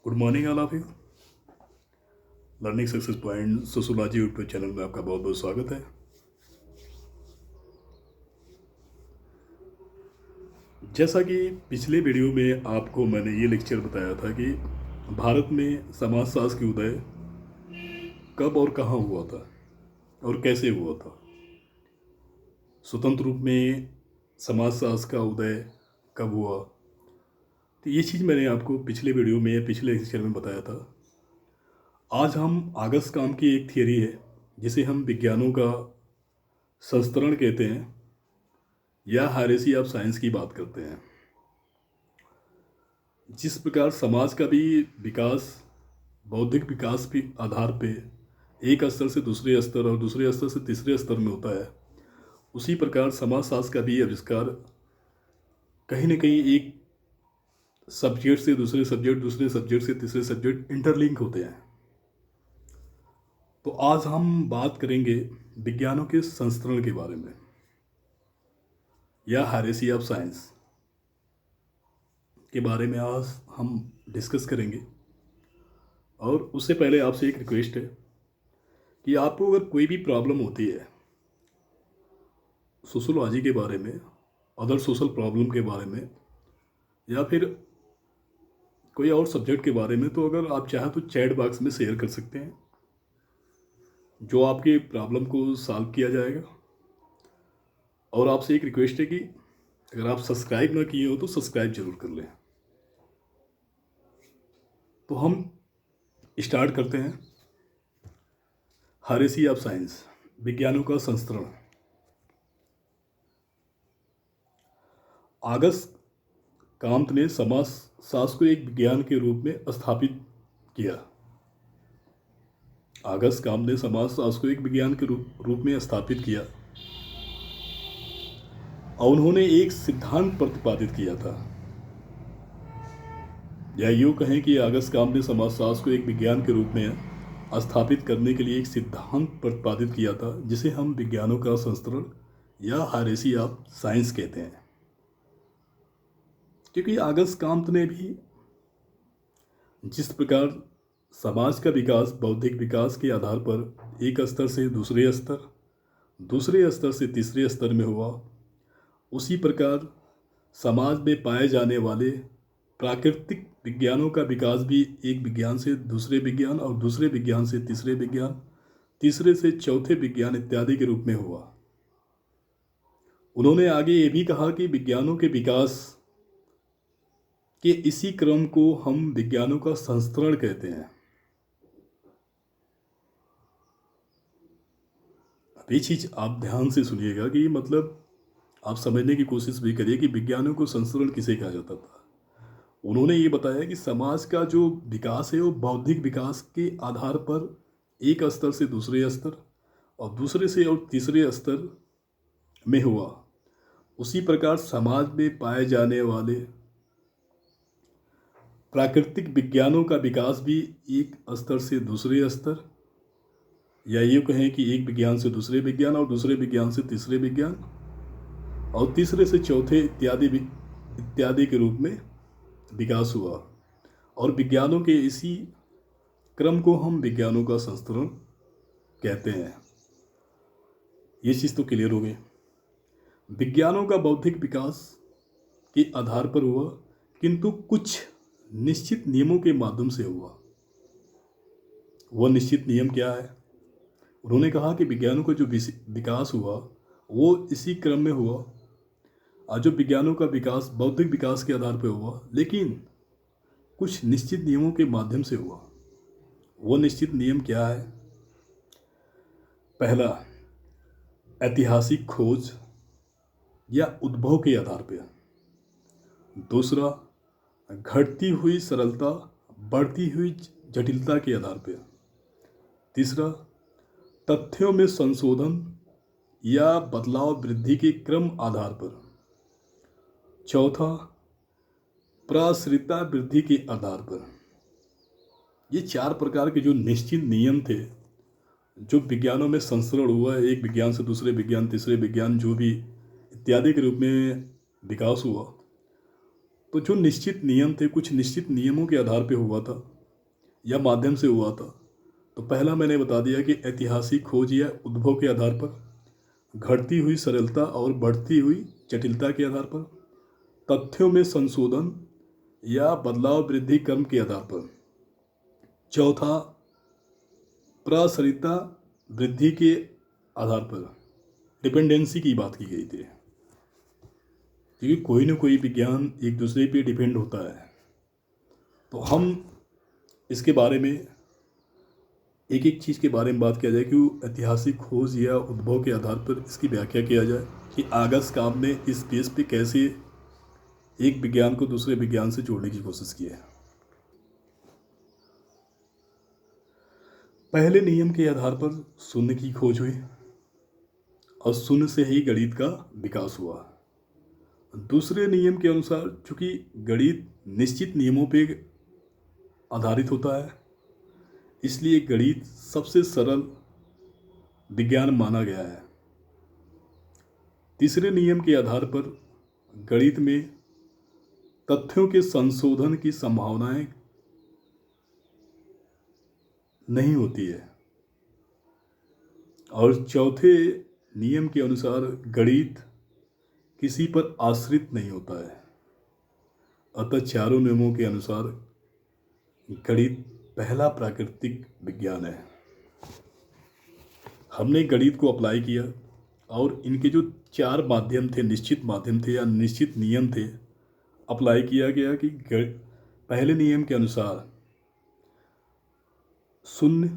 Good morning all of you. Learning success point sociology YouTube channel में आपका बहुत बहुत स्वागत है। जैसा कि पिछले वीडियो में आपको मैंने ये लेक्चर बताया था कि भारत में समाजशास्त्र की उदय कब और कहाँ हुआ था और कैसे हुआ था। स्वतंत्र रूप में समाजशास्त्र का उदय कब हुआ, तो ये चीज़ मैंने आपको पिछले वीडियो में पिछले लेक्चर में बताया था। आज हम आगस्ट काम की एक थियरी है जिसे हम विज्ञानों का संस्करण कहते हैं या हायरेसी ऑफ साइंस की बात करते हैं। जिस प्रकार समाज का भी विकास बौद्धिक विकास के आधार पे एक स्तर से दूसरे स्तर और दूसरे स्तर से तीसरे स्तर में होता है, उसी प्रकार समाजशास्त्र का भी आविष्कार कहीं न कहीं एक सब्जेक्ट से दूसरे सब्जेक्ट, दूसरे सब्जेक्ट से तीसरे सब्जेक्ट इंटरलिंक होते हैं। तो आज हम बात करेंगे विज्ञानों के संस्करण के बारे में या हायरेसी ऑफ साइंस के बारे में आज हम डिस्कस करेंगे। और उससे पहले आपसे एक रिक्वेस्ट है कि आपको अगर कोई भी प्रॉब्लम होती है सोशोलॉजी के बारे में, अदर सोशल प्रॉब्लम के बारे में या फिर कोई और सब्जेक्ट के बारे में, तो अगर आप चाहें तो चैट बॉक्स में शेयर कर सकते हैं, जो आपके प्रॉब्लम को सॉल्व किया जाएगा। और आपसे एक रिक्वेस्ट है कि अगर आप सब्सक्राइब ना किए हो तो सब्सक्राइब जरूर कर लें। तो हम स्टार्ट करते हैं। हायरेसी ऑफ साइंस, विज्ञानों का संस्करण। आगस्ट कांत ने समाजशास्त्र को एक विज्ञान के रूप में स्थापित किया। आगस्ट कांत ने समाजशास्त्र को एक विज्ञान के रूप में स्थापित किया और उन्होंने एक सिद्धांत प्रतिपादित किया था, या यूँ कहें कि आगस्ट कांत ने समाजशास्त्र को एक विज्ञान के रूप में स्थापित करने के लिए एक सिद्धांत प्रतिपादित किया था, जिसे हम विज्ञानों का संस्करण या हायरेसी ऑफ साइंस कहते हैं। क्योंकि आगस्ट कांत ने भी जिस प्रकार समाज का विकास बौद्धिक विकास के आधार पर एक स्तर से दूसरे स्तर, दूसरे स्तर से तीसरे स्तर में हुआ, उसी प्रकार समाज में पाए जाने वाले प्राकृतिक विज्ञानों का विकास भी एक विज्ञान से दूसरे विज्ञान और दूसरे विज्ञान से तीसरे विज्ञान, तीसरे से चौथे विज्ञान इत्यादि के रूप में हुआ। उन्होंने आगे ये भी कहा कि विज्ञानों के विकास के इसी क्रम को हम विज्ञानों का संस्करण कहते हैं। अब ये चीज़ आप ध्यान से सुनिएगा कि मतलब आप समझने की कोशिश भी करिए कि विज्ञानों को संस्करण किसे कहा जाता था। उन्होंने ये बताया कि समाज का जो विकास है वो बौद्धिक विकास के आधार पर एक स्तर से दूसरे स्तर और दूसरे से और तीसरे स्तर में हुआ। उसी प्रकार समाज में पाए जाने वाले प्राकृतिक विज्ञानों का विकास भी एक स्तर से दूसरे स्तर, या यूँ कहें कि एक विज्ञान से दूसरे विज्ञान और दूसरे विज्ञान से तीसरे विज्ञान और तीसरे से चौथे इत्यादि के रूप में विकास हुआ। और विज्ञानों के इसी क्रम को हम विज्ञानों का संस्करण कहते हैं। ये चीज़ तो क्लियर हो गई। विज्ञानों का बौद्धिक विकास के आधार पर हुआ, किंतु कुछ निश्चित नियमों के माध्यम से हुआ। वह निश्चित नियम क्या है? उन्होंने कहा कि विज्ञानों का जो विकास हुआ वो इसी क्रम में हुआ। आज जो विज्ञानों का विकास बौद्धिक विकास के आधार पर हुआ, लेकिन कुछ निश्चित नियमों के माध्यम से हुआ। वो निश्चित नियम क्या है? पहला, ऐतिहासिक खोज या उद्भव के आधार पर। दूसरा, घटती हुई सरलता बढ़ती हुई जटिलता के आधार पर। तीसरा, तथ्यों में संशोधन या बदलाव वृद्धि के क्रम आधार पर। चौथा, प्रसृता वृद्धि के आधार पर। ये चार प्रकार के जो निश्चित नियम थे जो विज्ञानों में संस्करण हुआ है, एक विज्ञान से दूसरे विज्ञान, तीसरे विज्ञान, जो भी इत्यादि के रूप में विकास हुआ, तो जो निश्चित नियम थे, कुछ निश्चित नियमों के आधार पे हुआ था या माध्यम से हुआ था। तो पहला मैंने बता दिया कि ऐतिहासिक खोज या उद्भव के आधार पर, घटती हुई सरलता और बढ़ती हुई जटिलता के आधार पर, तथ्यों में संशोधन या बदलाव वृद्धि क्रम के आधार पर। चौथा, प्रसारिता वृद्धि के आधार पर, डिपेंडेंसी की बात की गई थी, क्योंकि कोई ना कोई विज्ञान एक दूसरे पे डिपेंड होता है। तो हम इसके बारे में एक एक चीज़ के बारे में बात किया जाए कि ऐतिहासिक खोज या उद्भव के आधार पर इसकी व्याख्या किया जाए कि आगस्ट काम ने इस बेस पे कैसे एक विज्ञान को दूसरे विज्ञान से जोड़ने की कोशिश की है। पहले नियम के आधार पर शून्य की खोज हुई और शून्य से ही गणित का विकास हुआ। दूसरे नियम के अनुसार, चूंकि गणित निश्चित नियमों पे आधारित होता है, इसलिए गणित सबसे सरल विज्ञान माना गया है। तीसरे नियम के आधार पर गणित में तथ्यों के संशोधन की संभावनाएं नहीं होती है। और चौथे नियम के अनुसार गणित किसी पर आश्रित नहीं होता है। अतः चारों नियमों के अनुसार गणित पहला प्राकृतिक विज्ञान है। हमने गणित को अप्लाई किया और इनके जो चार माध्यम थे, निश्चित माध्यम थे या निश्चित नियम थे, अप्लाई किया गया कि पहले नियम के अनुसार शून्य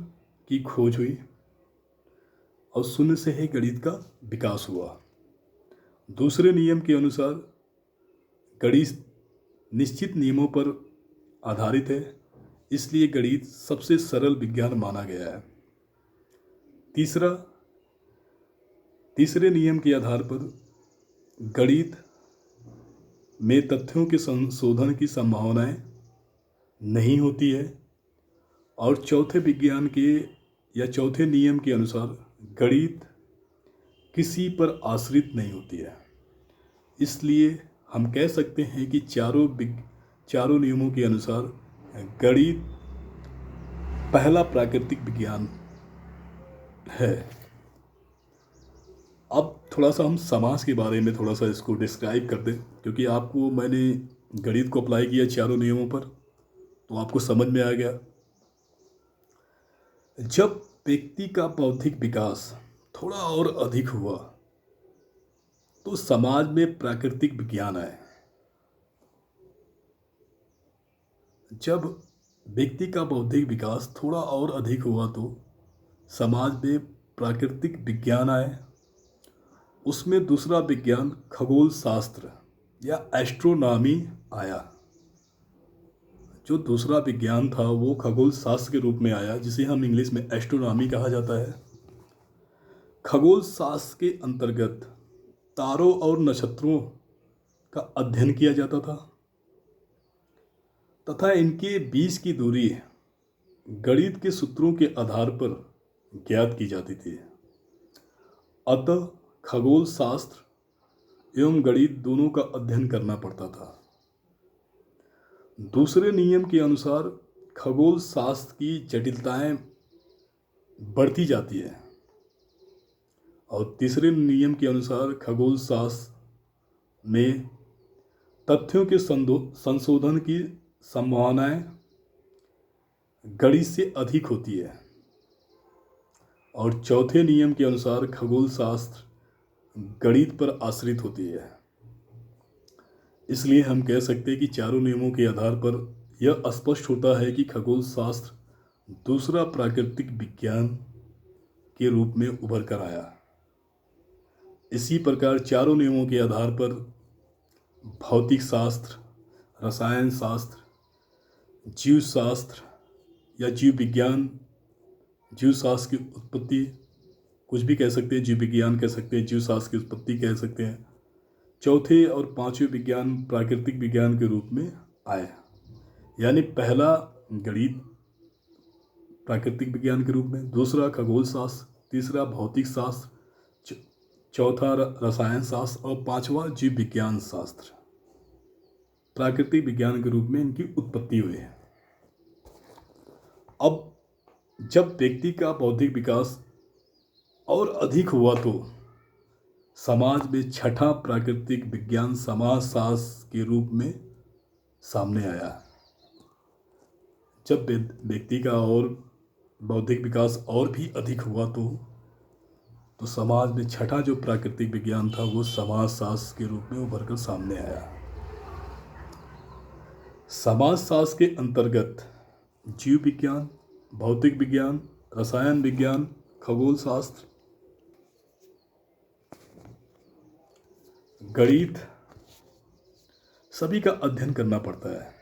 की खोज हुई और शून्य से ही गणित का विकास हुआ। दूसरे नियम के अनुसार गणित निश्चित नियमों पर आधारित है, इसलिए गणित सबसे सरल विज्ञान माना गया है। तीसरे नियम के आधार पर गणित में तथ्यों के संशोधन की संभावनाएं नहीं होती है। और चौथे विज्ञान के या चौथे नियम के अनुसार गणित किसी पर आश्रित नहीं होती है। इसलिए हम कह सकते हैं कि चारों नियमों के अनुसार गणित पहला प्राकृतिक विज्ञान है। अब थोड़ा सा हम समाज के बारे में थोड़ा सा इसको डिस्क्राइब कर दें, क्योंकि आपको मैंने गणित को अप्लाई किया चारों नियमों पर, तो आपको समझ में आ गया। जब व्यक्ति का बौद्धिक विकास थोड़ा और अधिक हुआ तो समाज में प्राकृतिक विज्ञान आए। जब व्यक्ति का बौद्धिक विकास थोड़ा और अधिक हुआ तो समाज में प्राकृतिक विज्ञान आए। उसमें दूसरा विज्ञान खगोल शास्त्र या एस्ट्रोनॉमी आया। जो दूसरा विज्ञान था वो खगोल शास्त्र के रूप में आया, जिसे हम इंग्लिश में एस्ट्रोनॉमी कहा जाता है। खगोल शास्त्र के अंतर्गत तारों और नक्षत्रों का अध्ययन किया जाता था तथा इनके बीच की दूरी गणित के सूत्रों के आधार पर ज्ञात की जाती थी। अतः खगोल शास्त्र एवं गणित दोनों का अध्ययन करना पड़ता था। दूसरे नियम के अनुसार खगोल शास्त्र की जटिलताएं बढ़ती जाती है और तीसरे नियम के अनुसार खगोल शास्त्र में तथ्यों के संशोधन की संभावनाएं गणित से अधिक होती है। और चौथे नियम के अनुसार खगोल शास्त्र गणित पर आश्रित होती है। इसलिए हम कह सकते हैं कि चारों नियमों के आधार पर यह स्पष्ट होता है कि खगोल शास्त्र दूसरा प्राकृतिक विज्ञान के रूप में उभर कर आया। इसी प्रकार चारों नियमों के आधार पर भौतिक शास्त्र, रसायन शास्त्र, जीव शास्त्र या जीव विज्ञान, जीव शास्त्र की उत्पत्ति कुछ भी कह सकते हैं, जीव विज्ञान कह सकते हैं, जीव शास्त्र की उत्पत्ति कह सकते हैं। चौथे और पांचवें विज्ञान प्राकृतिक विज्ञान के रूप में आए। यानी पहला गणित प्राकृतिक विज्ञान के रूप में, दूसरा खगोल शास्त्र, तीसरा भौतिक शास्त्र, चौथा रसायन शास्त्र और पांचवा जीव विज्ञान शास्त्र। प्राकृतिक विज्ञान के रूप में इनकी उत्पत्ति हुई है। अब जब व्यक्ति का बौद्धिक विकास और अधिक हुआ तो समाज में छठा प्राकृतिक विज्ञान समाजशास्त्र के रूप में सामने आया। जब व्यक्ति का और बौद्धिक विकास और भी अधिक हुआ तो समाज में छठा जो प्राकृतिक विज्ञान था वो समाजशास्त्र के रूप में उभर कर सामने आया। समाजशास्त्र के अंतर्गत जीव विज्ञान, भौतिक विज्ञान, रसायन विज्ञान, खगोल शास्त्र, गणित सभी का अध्ययन करना पड़ता है।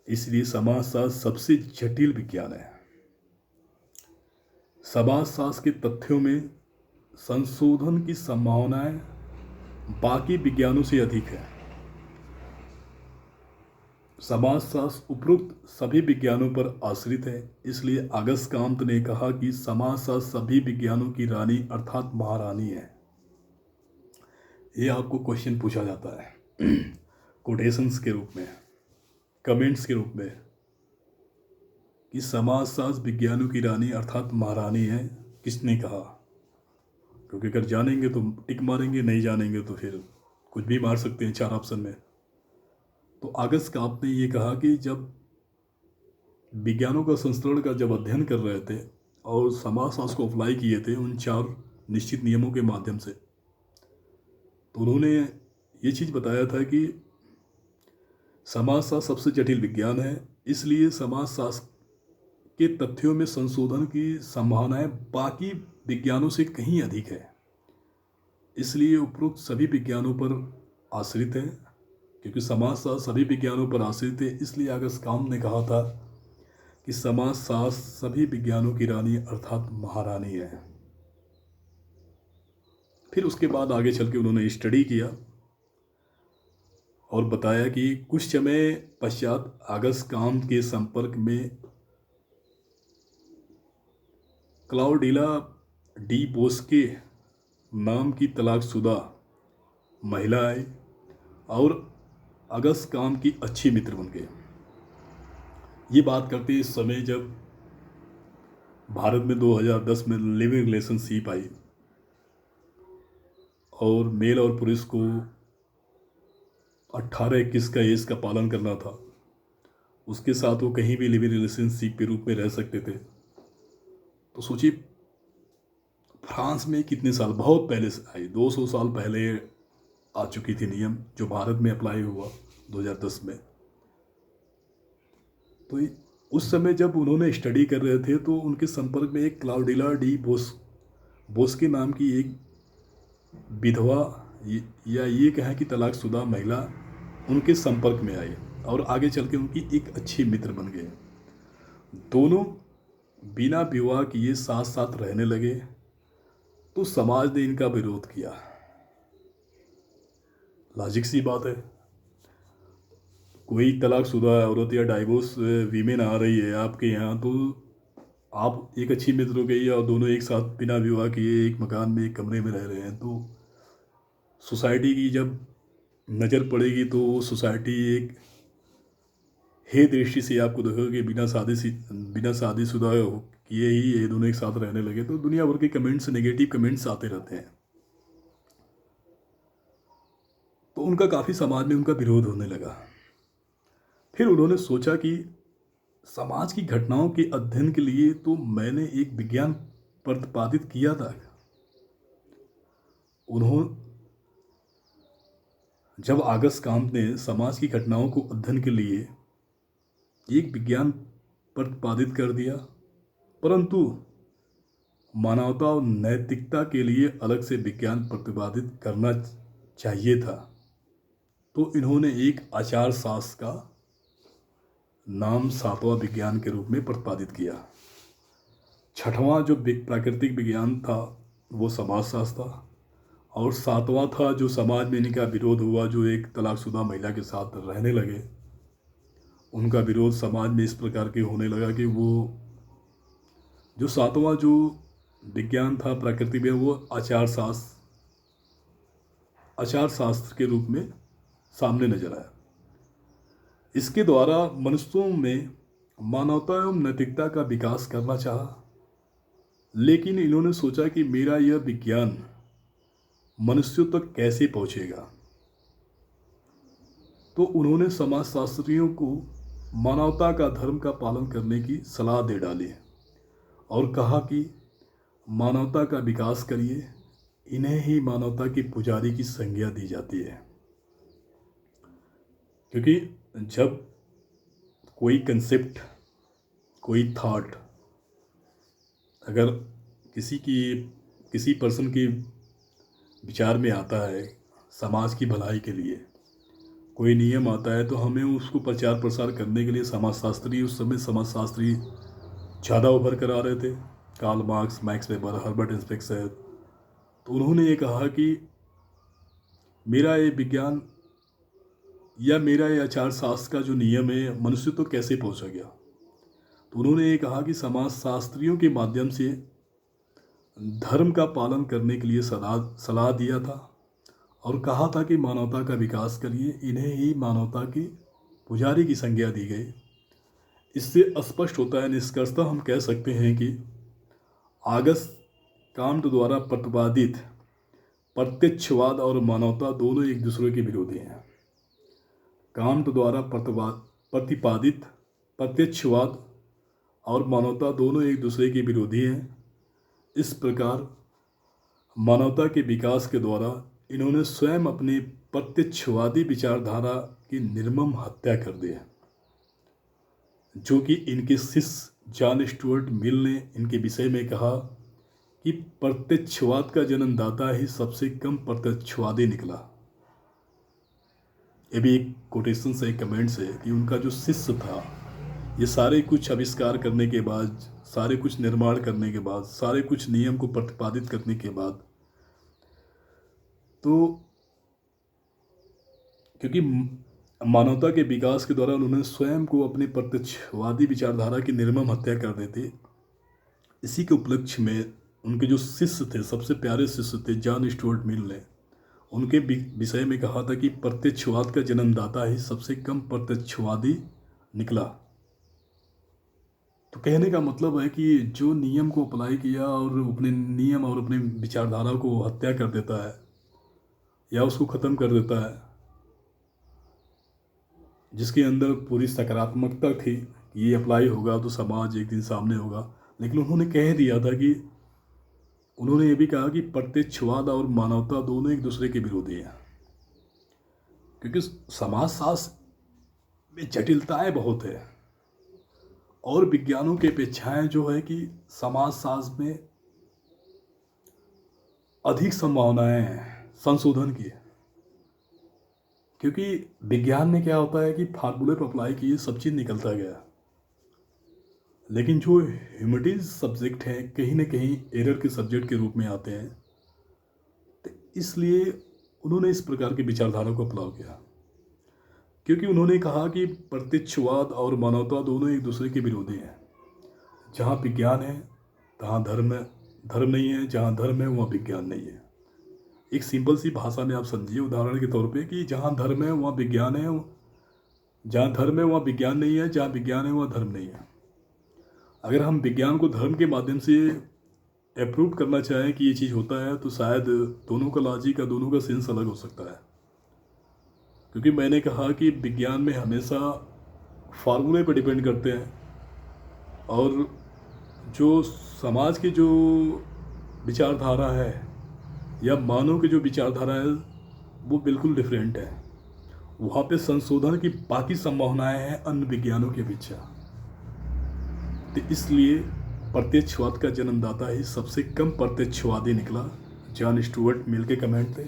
इसलिए समाजशास्त्र सबसे जटिल विज्ञान है। समाजशास्त्र के तथ्यों में संशोधन की संभावनाएं बाकी विज्ञानों से अधिक है। समाजशास्त्र उपरोक्त सभी विज्ञानों पर आश्रित है। इसलिए अगस्त कांत ने कहा कि समाजशास्त्र सभी विज्ञानों की रानी अर्थात महारानी है। ये आपको क्वेश्चन पूछा जाता है कोटेशंस के रूप में, कमेंट्स के रूप में, कि समाजशास्त्र विज्ञानों की रानी अर्थात महारानी है, किसने कहा? क्योंकि अगर जानेंगे तो टिक मारेंगे, नहीं जानेंगे तो फिर कुछ भी मार सकते हैं 4 ऑप्शन में। तो अगस्त कांत ने ये कहा कि जब विज्ञानों का संस्करण का जब अध्ययन कर रहे थे और समाजशास्त्र को अप्लाई किए थे उन 4 निश्चित नियमों के माध्यम से, तो उन्होंने ये चीज़ बताया था कि समाजशास्त्र सबसे जटिल विज्ञान है। इसलिए समाजशास्त्र के तथ्यों में संशोधन की संभावनाएं बाकी विज्ञानों से कहीं अधिक है। इसलिए उपरोक्त सभी विज्ञानों पर आश्रित है। क्योंकि समाजशास्त्र सभी विज्ञानों पर आश्रित है, इसलिए अगस्त कांत ने कहा था कि समाजशास्त्र सभी विज्ञानों की रानी अर्थात महारानी है। फिर उसके बाद आगे चल के उन्होंने स्टडी किया और बताया कि कुछ समय पश्चात अगस्त कांत के संपर्क में क्लाउडिला डी बोस्के नाम की तलाकशुदा महिला आई और अगस्त कांत की अच्छी मित्र बन गए। ये बात करते इस समय जब भारत में 2010 में लिविंग रिलेशनशिप आई और मेल और पुरुष को 18-21 का एज का पालन करना था। उसके साथ वो कहीं भी लिविंग रिलेशनशिप के रूप में रह सकते थे। तो सोचिए फ्रांस में कितने साल, बहुत पहले से आई, 200 साल पहले आ चुकी थी नियम, जो भारत में अप्लाई हुआ 2010 में। तो उस समय जब उन्होंने स्टडी कर रहे थे तो उनके संपर्क में एक क्लाउडिला डी बोस्के नाम की एक विधवा या ये कहें कि तलाकशुदा महिला उनके संपर्क में आई और आगे चल के उनकी एक अच्छी मित्र बन गए। दोनों बिना विवाह किए साथ साथ रहने लगे तो समाज ने इनका विरोध किया। लॉजिक सी बात है, कोई तलाकशुदा औरत या डाइवोर्स वीमेन आ रही है आपके यहाँ, तो आप एक अच्छी मित्र हो गई और दोनों एक साथ बिना विवाह किए एक मकान में एक कमरे में रह रहे हैं, तो सोसाइटी की जब नज़र पड़ेगी तो वो सोसाइटी एक हे दृष्टि से आपको देखोगे बिना शादीशुदा किए ही ये दोनों एक साथ रहने लगे, तो दुनिया भर के कमेंट्स, नेगेटिव कमेंट्स आते रहते हैं। तो उनका काफ़ी समाज में उनका विरोध होने लगा। फिर उन्होंने सोचा कि समाज की घटनाओं के अध्ययन के लिए तो मैंने एक विज्ञान प्रतिपादित किया था। जब अगस्त कांत ने समाज की घटनाओं को अध्ययन के लिए एक विज्ञान प्रतिपादित कर दिया, परंतु मानवता और नैतिकता के लिए अलग से विज्ञान प्रतिपादित करना चाहिए था, तो इन्होंने एक आचार शास्त्र का नाम 7वां विज्ञान के रूप में प्रतिपादित किया। 6वां जो प्राकृतिक विज्ञान था वो समाजशास्त्र था और 7वां था जो समाज में इनका विरोध हुआ, जो एक तलाकशुदा महिला के साथ रहने लगे। उनका विरोध समाज में इस प्रकार के होने लगा कि वो जो 7वां जो विज्ञान था प्राकृतिक विज्ञान, वो आचार शास्त्र के रूप में सामने नजर आया। इसके द्वारा मनुष्यों में मानवता एवं नैतिकता का विकास करना चाहा, लेकिन इन्होंने सोचा कि मेरा यह विज्ञान मनुष्यों तक कैसे पहुंचेगा। तो उन्होंने समाजशास्त्रियों को मानवता का धर्म का पालन करने की सलाह दे डाली और कहा कि मानवता का विकास करिए, इन्हें ही मानवता की पुजारी की संज्ञा दी जाती है। क्योंकि जब कोई कंसेप्ट, कोई थॉट अगर किसी पर्सन के विचार में आता है, समाज की भलाई के लिए कोई नियम आता है, तो हमें उसको प्रचार प्रसार करने के लिए समाजशास्त्री, उस समय समाजशास्त्री ज़्यादा उभर कर आ रहे थे। Karl Marx, Max Weber, Herbert Spencer. तो उन्होंने ये कहा कि मेरा ये विज्ञान या मेरा ये आचार शास्त्र का जो नियम है मनुष्य तो कैसे पहुंचा गया। तो उन्होंने ये कहा कि समाजशास्त्रियों के माध्यम से धर्म का पालन करने के लिए सलाह दिया था और कहा था कि मानवता का विकास करिए, इन्हें ही मानवता की पुजारी की संज्ञा दी गई। इससे स्पष्ट होता है, निष्कर्षतः हम कह सकते हैं कि ऑगस्ट कांट द्वारा प्रतिपादित प्रत्यक्षवाद और मानवता दोनों एक दूसरे के विरोधी हैं। कांट द्वारा प्रतिपादित प्रत्यक्षवाद और मानवता दोनों एक दूसरे के विरोधी हैं। इस प्रकार मानवता के विकास के द्वारा इन्होंने स्वयं अपनी प्रत्यक्षवादी विचारधारा की निर्मम हत्या कर दी है, जो कि इनके शिष्य जॉन स्टुअर्ट मिल ने इनके विषय में कहा कि प्रत्यक्षवाद का जन्मदाता ही सबसे कम प्रत्यक्षवादी निकला। ये भी एक कोटेशन से, एक कमेंट से, कि उनका जो शिष्य था, ये सारे कुछ आविष्कार करने के बाद, सारे कुछ निर्माण करने के बाद, सारे कुछ नियम को प्रतिपादित करने के बाद, तो क्योंकि मानवता के विकास के द्वारा उन्होंने स्वयं को अपनी प्रत्यक्षवादी विचारधारा की निर्मम हत्या कर दी थी। इसी के उपलक्ष्य में उनके जो शिष्य थे, सबसे प्यारे शिष्य थे जॉन स्टुअर्ट मिल ने, उनके विषय में कहा था कि प्रत्यक्षवाद का जन्मदाता ही सबसे कम प्रत्यक्षवादी निकला। तो कहने का मतलब है कि जो नियम को अप्लाई किया और अपने नियम और अपने विचारधारा को हत्या कर देता है या उसको ख़त्म कर देता है, जिसके अंदर पूरी सकारात्मकता थी कि ये अप्लाई होगा तो समाज एक दिन सामने होगा, लेकिन उन्होंने कह दिया था कि उन्होंने ये भी कहा कि प्रत्यक्षवाद और मानवता दोनों एक दूसरे के विरोधी हैं। क्योंकि समाजशास्त्र में जटिलताएं बहुत है और विज्ञानों की अपेक्षाएं जो है कि समाजशास्त्र में अधिक संभावनाएं हैं संशोधन की। क्योंकि विज्ञान में क्या होता है कि फार्मूले पर अप्लाई किए सब चीज़ निकलता गया, लेकिन जो ह्यूमैनिटीज सब्जेक्ट हैं कहीं ना कहीं एरर के सब्जेक्ट के रूप में आते हैं। तो इसलिए उन्होंने इस प्रकार की विचारधारा को अपनाव किया, क्योंकि उन्होंने कहा कि प्रत्यक्षवाद और मानवता दोनों एक दूसरे के विरोधी हैं। जहाँ विज्ञान है तहाँ धर्म नहीं है, जहाँ धर्म है वहाँ विज्ञान नहीं है। एक सिंपल सी भाषा में आप समझिए, उदाहरण के तौर पे, कि जहाँ धर्म है वहाँ विज्ञान है, जहाँ धर्म है वहाँ विज्ञान नहीं है, जहाँ विज्ञान है वहाँ धर्म नहीं है। अगर हम विज्ञान को धर्म के माध्यम से अप्रूव करना चाहें कि ये चीज़ होता है, तो शायद दोनों का लॉजिक का, दोनों का सेंस अलग हो सकता है। क्योंकि मैंने कहा कि विज्ञान में हमेशा फार्मूले पर डिपेंड करते हैं और जो समाज की जो विचारधारा है या मानव की जो विचारधारा है वो बिल्कुल डिफरेंट है। वहाँ पे संशोधन की बाकी संभावनाएं हैं अन्य विज्ञानों की अपेक्षा। तो इसलिए प्रत्यक्षवाद का जन्मदाता ही सबसे कम प्रत्यक्षवादी निकला, जॉन स्टुअर्ट मिल के कमेंट थे।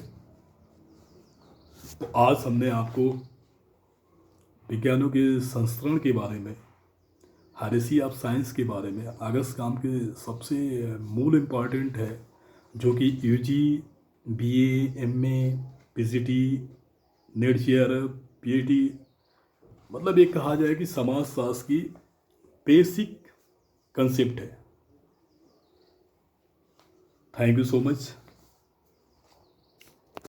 तो आज हमने आपको विज्ञानों के संस्करण के बारे में, हेरेसी ऑफ साइंस के बारे में, ऑगस्ट कांट के सबसे मूल इम्पॉर्टेंट है, जो कि UG, BA, MA, PGT, NET चेयर, पीएचडी, मतलब ये कहा जाए कि समाजशास्त्र की बेसिक कंसेप्ट है। Thank you so much.